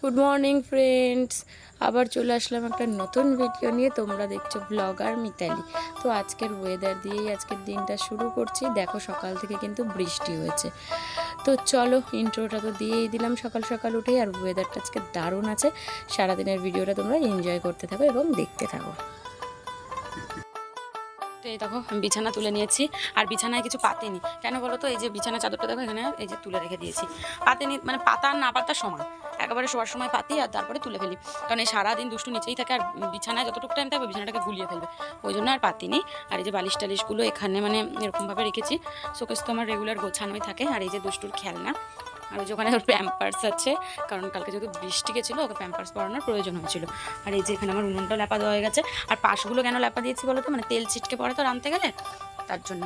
Good morning friends, আবার চলে আসলাম একটা নতুন ভিডিও নিয়ে। তোমরা দেখছো ব্লগার মিতালি। তো আজকের ওয়েদার দিয়েই আজকের দিনটা শুরু করছি। দেখো সকাল থেকে কিন্তু বৃষ্টি হয়েছে। তো চলো, ইন্ট্রোটা তো দিয়েই দিলাম সকাল সকাল উঠেই। আর ওয়েদারটা আজকে দারুণ আছে। সারাদিনের ভিডিওটা তোমরা এনজয় করতে থাকো এবং দেখতে থাকো। তো এই দেখো আমি বিছানা তুলে নিয়েছি, আর বিছানায় কিছু পাতেনি। কেন বলো তো? এই যে বিছানা চাদরটা দেখো এখানে এই যে তুলে রেখে দিয়েছি। পাতেনি মানে পাতা আর না পাতা সমান, একেবারে শোয়ার সময় পাতি আর তারপরে তুলে ফেলি। কারণ এই সারাদিন দুষ্টু নিচেই থাকে, আর বিছানায় যতটুকু টাইম থাকবে বিছানাটাকে গুলিয়ে ফেলবে, ওই জন্য আর পাতিনি। আর এই যে বালিশ টালিশগুলো এখানে মানে এরকমভাবে রেখেছি। শোকেস তো আমার রেগুলার গোছানোই থাকে। আর এই যে দুষ্টুর খেলনা, আর ওই যে ওখানে ওর প্যাম্পার্স আছে, কারণ কালকে যেহেতু বৃষ্টি গেছিলো ওকে প্যাম্পার্স পরানোর প্রয়োজন হয়েছিল। আর এই যে এখানে আমার উনুনটাও ল্যাপা দেওয়া হয়ে গেছে। আর পাশগুলো কেন ল্যাপা দিয়েছি বলো তো? মানে তেল ছিটকে পড়ে তো রাঁধতে গেলে, তার জন্য।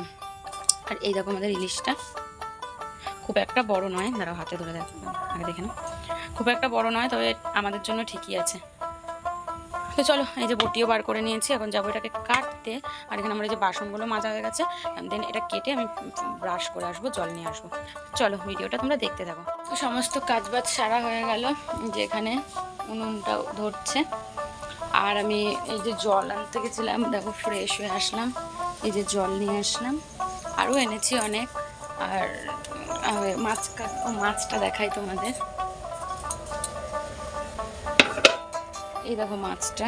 আর এই দেখো আমাদের ইলিশটা খুব একটা বড় নয়, দাঁড়াও হাতে ধরে দেখো আগে দেখে না, খুব একটা বড় নয়, তবে আমাদের জন্য ঠিকই আছে। তো চলো, এই যে বটিও বার করে নিয়েছি, এখন যাবো এটাকে কাটতে। আর এখানে আমার এই যে বাসনগুলো মাজা হয়ে গেছে, দেন এটা কেটে আমি ব্রাশ করে আসবো, জল নিয়ে আসবো। চলো ভিডিওটা তোমরা দেখতে থাকো। তো সমস্ত কাজবাজ সারা হয়ে গেল, যে এখানে উনুনটাও ধরছে। আর আমি এই যে জল আনতে গেছিলাম, দেখো ফ্রেশ হয়ে আসলাম, এই যে জল নিয়ে আসলাম, আরও এনেছি অনেক। আর মাছটা দেখাই তোমাদের। এই দেখো মাছটা,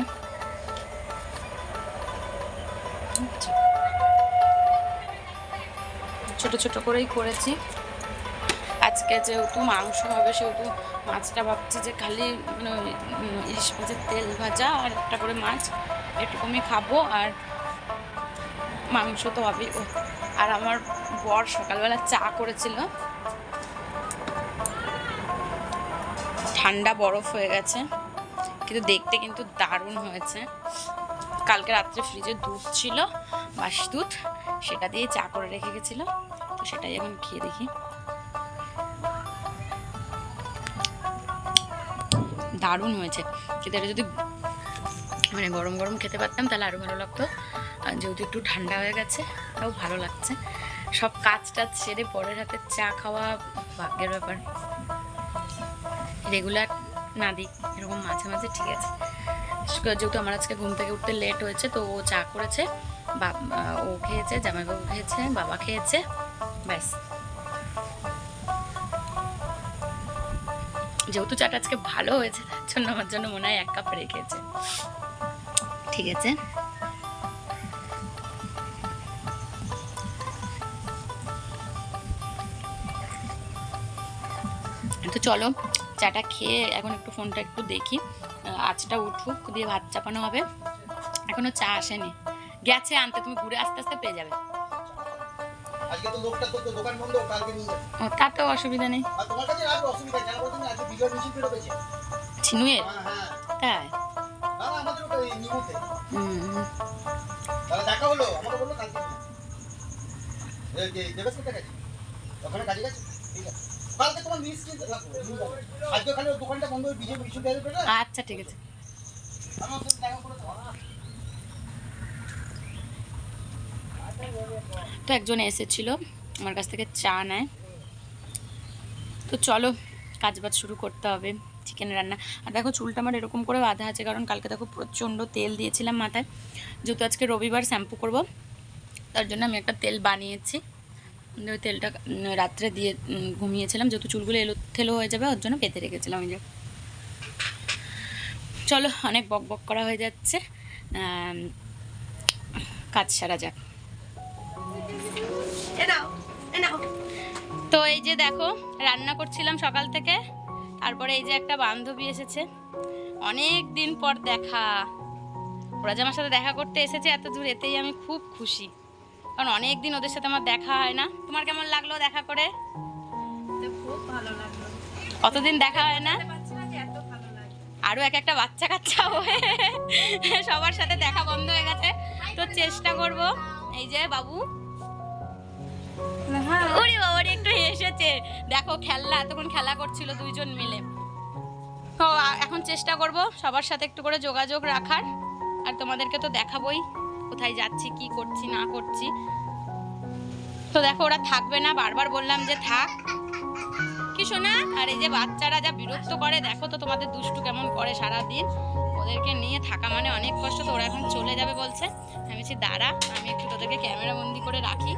ছোট ছোট করেই করেছি। আজকে যেহেতু মাংস হবে সেহেতু মাছটা ভাবছি যে খালি মানে ইলিশ মাছের তেল ভাজা আর একটা করে মাছ, এটুকুই খাবো। আর মাংস তো হবেই। আর আমার বর সকালবেলা চা করেছিল, ঠান্ডা বরফ হয়ে গেছে, কিন্তু দেখতে কিন্তু দারুণ হয়েছে। কালকে রাত্রে ফ্রিজে দুধ ছিল, বাসি দুধ, সেটা দিয়ে চা করে রেখে গেছিলো, তো সেটাই এখন খেয়ে দেখি। দারুণ হয়েছে, কিন্তু এটা যদি মানে গরম গরম খেতে পারতাম তাহলে আরও ভালো লাগতো। আর যেহেতু একটু ঠান্ডা হয়ে গেছে তাও ভালো লাগছে। সব কাজ টাজ সেরে পরের হাতে চা খাওয়া ভাগ্যের ব্যাপার। রেগুলার না দিই, এরকম মাঝে মাঝে ঠিক আছে। যেহেতু আমার আজকে ঘুম থেকে উঠতে লেট হয়েছে, তো ও চা করেছে, ও খেয়েছে, জামাইবাবু খেয়েছে, বাবা খেয়েছে, ব্যাস। যেহেতু চাটা আজকে ভালো হয়েছে তার জন্য আমার জন্য মনে হয় 1 কাপ রেখেছে। ঠিক আছে, তো চলো চাটা খেয়ে এখন একটু ফোনটা একটু দেখি, আঁচটা উঠুক, দিয়ে ভাত চাপানো হবে। এখনো চা আসেনি, গেছে আনতে, তুমি ঘুরে আস্তে আস্তে পেয়ে যাবে। আজকে তো লোকটা তো দোকান বন্ধ, কালকে নিয়ে যাবে। ও তা তো অসুবিধা নেই। আর তোমার কাছে আর অসুবিধা কেন বলতো? আজকে বিজয় মিছিল বের হয়েছে ছিনুয়ের, হ্যাঁ তাই? না আমাদের ওই নিমুতে তাহলে দেখা হলো, আমাকে বললো কালকে নিয়ে এই দেবেশ কোথায় গেছে? ওখানে কাজে গেছে, ঠিক আছে। কালকে তোমার মিস কিন্তু রাখো, আজকে খালি ওই দোকানটা বন্ধ, ওই বিজয় মিছিল বের হয়েছে। আচ্ছা ঠিক আছে, আমার সাথে দেখা করে দাও। তো একজন এসেছিল আমার কাছ থেকে চা নেয়। তো চলো কাজবাজ শুরু করতে হবে, চিকেন রান্না। আর দেখো চুলটা আমার এরকম করে বাঁধা আছে, কারণ কালকে দেখো প্রচণ্ড তেল দিয়েছিলাম মাথায়। যেহেতু আজকে রবিবার শ্যাম্পু করব, তার জন্য আমি একটা তেল বানিয়েছি। ওই তেলটা রাত্রে দিয়ে ঘুমিয়েছিলাম, যেহেতু চুলগুলো এলোথেলো হয়ে যাবে ওর জন্য পেতে রেখেছিলাম। ওই যে চলো, অনেক বক বক করা হয়ে যাচ্ছে, কাজ সারা যাক। তো এই যে দেখো রান্না করছিলাম সকাল থেকে, তারপরে এই যে একটা বান্ধবী এসেছে, অনেক দিন পর দেখা। ওরা যে আমার সাথে দেখা করতে এসেছে এত দূর, এতেই আমি খুব খুশি, কারণ অনেক দিন ওদের সাথে আমার দেখা হয় না। তোমার কেমন লাগলো দেখা করে? খুব ভালো লাগলো, কতদিন দেখা হয় না। আরো একটা বাচ্চা কাচ্চা হয়ে সবার সাথে দেখা বন্ধ হয়ে গেছে, তো চেষ্টা করব। এই যে বাবু, ওরে বাবা একটু হেসেছে, দেখো খেলনা, এতক্ষণ খেলা করছিল দুইজন মিলে। তো এখন চেষ্টা করব সবার সাথে একটু করে যোগাযোগ রাখার, আর তোমাদেরকে তো দেখাবোই কোথায় যাচ্ছি, কি করছি না করছি। তো দেখো ওরা থাকবে না, বারবার বললাম যে থাক, লক্ষ্মী সোনা। আর এই যে বাচ্চারা যা বিরক্ত করে দেখো তো, তোমাদের দুষ্টু কেমন করে সারাদিন। ওদেরকে নিয়ে থাকা মানে অনেক কষ্ট। তো ওরা এখন চলে যাবে বলছে। আমি বলছি দাঁড়া, আমি একটু তোদেরকে ক্যামেরা বন্দি করে রাখি,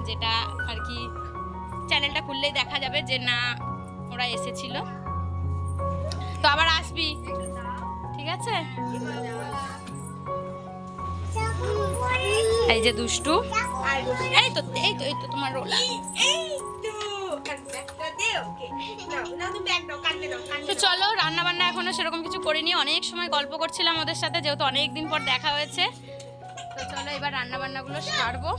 যেটা আর কি চ্যানেলটা খুললেই দেখা যাবে যে না ওরা এসেছিল। তো আবার আসবি, ঠিক আছে? এই যে দুষ্টু, এই তো তোমার রোলা। তো চলো, রান্না বান্না এখনো সেরকম কিছু করিনি, অনেক সময় গল্প করছিলাম ওদের সাথে, যেহেতু অনেক দিন পর দেখা হয়েছে। তো চলো এবার রান্না বান্নাগুলো সারবো।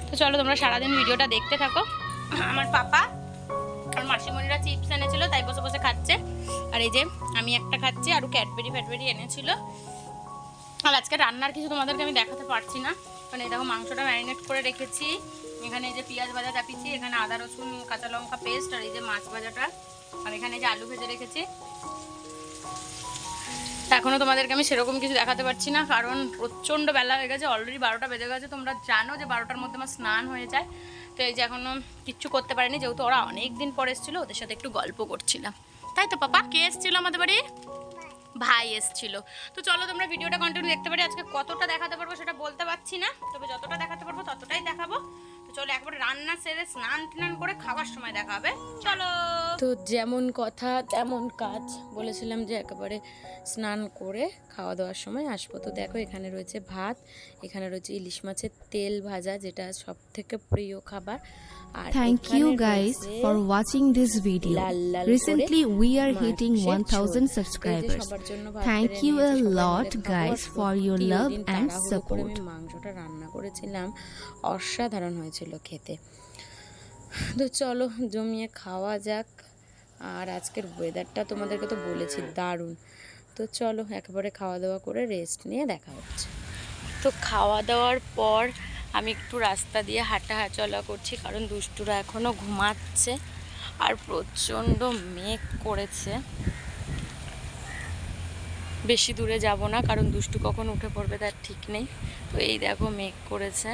তো চলো তোমরা সারাদিন ভিডিওটা দেখতে থাকো। আমার পাপা আর মাসিমণিরা চিপস এনেছিল, তাই বসে বসে খাচ্ছে। আর এই যে আমি একটা খাচ্ছি, আর ক্যাডবেরি এনেছিল। আর আজকে রান্নার কিছু তোমাদেরকে আমি দেখাতে পারছি না, কারণ এই দেখো মাংসটা ম্যারিনেট করে রেখেছি। এখানে এই যে পেঁয়াজ ভাজা চাপিয়েছি, এখানে আদা রসুন কাঁচা লঙ্কা পেস্ট, আর এই যে মাছ ভাজাটা, আর এখানে যে আলু ভেজে রেখেছি। এখনও তোমাদেরকে আমি সেরকম কিছু দেখাতে পারছি না, কারণ প্রচণ্ড বেলা হয়ে গেছে, অলরেডি 12টা বেজে গেছে। তোমরা জানো যে 12টার মধ্যে আমার স্নান হয়ে যায়। তো এই যে এখনও কিচ্ছু করতে পারিনি, যেহেতু ওরা অনেক দিন পর এসেছিলো, ওদের সাথে একটু গল্প করছিলাম। তাই তো পাপা? কে এসেছিলো আমাদের বাড়ি? ভাই এসেছিল। তো চলো তোমরা ভিডিওটা কন্টিনিউ দেখতে পারি। আজকে কতটা দেখাতে পারবো সেটা বলতে পারছি না, তবে যতটা দেখাতে পারবো ততটাই দেখাবো। তো চলো একবারে রান্না সেরে স্নান টান করে খাওয়ার সময় দেখা হবে, চলো। তো যেমন কথা তেমন কাজ, বলেছিলাম যে একেবারে স্নান করে খাওয়া দাওয়ার সময় আসবো। তো দেখো এখানে রয়েছে ভাত, এখানে রয়েছে ইলিশ মাছের তেল ভাজা, যেটা সব থেকে প্রিয় খাবার। Thank you guys for watching this video. Recently we are hitting 1000 subscribers. Thank you a lot guys for your love and support. মাংসটা রান্না করেছিলাম, অসাধারণ হয়েছিল খেতে। তো চলো জমিয়ে খাওয়া যাক। আর আজকের ওয়েদারটা তোমাদেরকে তো বলেছি দারুণ। তো চলো একেবারে খাওয়া দাওয়া করে রেস্ট নিয়ে দেখা হচ্ছে। তো খাওয়া দাওয়ার পর আমি একটু রাস্তা দিয়ে হাঁটা চলা করছি, কারণ দুষ্টুরা এখনও ঘুমাচ্ছে আর প্রচণ্ড মেঘ করেছে। বেশি দূরে যাব না, কারণ দুষ্টু কখন উঠে পড়বে তার ঠিক নেই। তো এই দেখো মেঘ করেছে,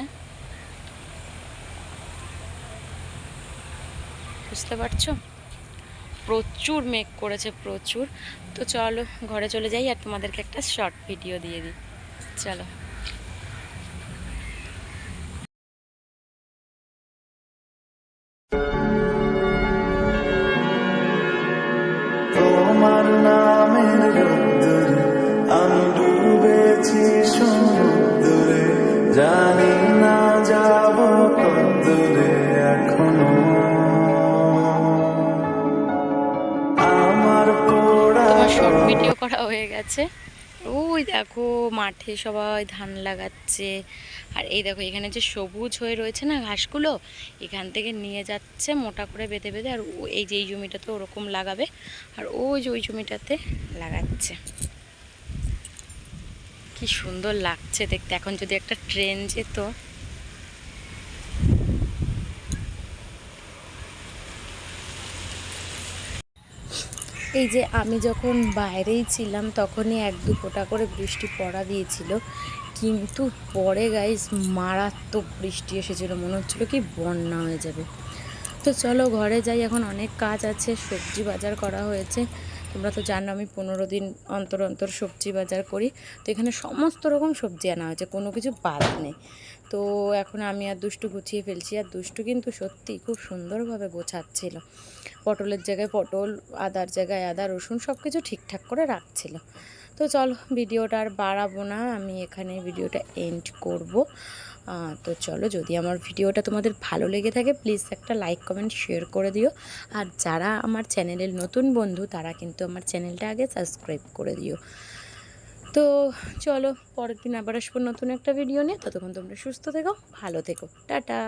বুঝতে পারছো? প্রচুর মেঘ করেছে, প্রচুর। তো চলো ঘরে চলে যাই আর তোমাদেরকে একটা শর্ট ভিডিও দিয়ে দিই, চলো। তোমার নামের রোদ্দুরে আমি ডুবেছি সমুদ্রে, জানি না যাব কতদূরে এখনো। আমার পোড়া তোমার শর্ট ভিডিও করা হয়ে গেছে। ওই দেখো মাঠে সবাই ধান লাগাচ্ছে, আর এই দেখো এখানে যে সবুজ হয়ে রয়েছে না ঘাসগুলো, এখান থেকে নিয়ে যাচ্ছে মোটা করে বেঁধে বেঁধে। আর এই যে এই জমিটাতে ওরকম লাগাবে, আর ওই যে ওই জমিটাতে লাগাচ্ছে। কি সুন্দর লাগছে দেখতে। এখন যদি একটা ট্রেন যেত, এই যে আমি যখন বাইরেই ছিলাম তখনই 1-2 ফোঁটা করে বৃষ্টি পড়া দিয়েছিল, কিন্তু পরে গাইস মারাত্মক বৃষ্টি এসেছিল, মনে হচ্ছিলো কি বন্যা হয়ে যাবে। তো চলো ঘরে যাই, এখন অনেক কাজ আছে। সবজি বাজার করা হয়েছে, তোমরা তো জানো আমি 15 দিন অন্তর অন্তর সবজি বাজার করি। তো এখানে সমস্ত রকম সবজি আনা হয়েছে, কোনো কিছু বাদ নেই। তো এখন আমি আর দুষ্টু গুছিয়ে ফেলছি, আর দুষ্টু কিন্তু সত্যি খুব সুন্দরভাবে গোছাচ্ছিল। পটলের জায়গায় পটল, আদার জায়গায় আদা, রসুন সব কিছু ঠিকঠাক করে রাখছিল। তো চলো ভিডিওটা আর বাড়াবো না, আমি এখানে ভিডিওটা এন্ড করব। তো চলো, যদি আমার ভিডিওটা তোমাদের ভালো লেগে থাকে প্লিজ একটা লাইক কমেন্ট শেয়ার করে দিও। আর যারা আমার চ্যানেলের নতুন বন্ধু তারা কিন্তু আমার চ্যানেলটা আগে সাবস্ক্রাইব করে দিও। তো চলো পরের দিন আবার আসবো নতুন একটা ভিডিও নিয়ে। ততক্ষণ তোমরা সুস্থ থেকো, ভালো থেকো, টাটা।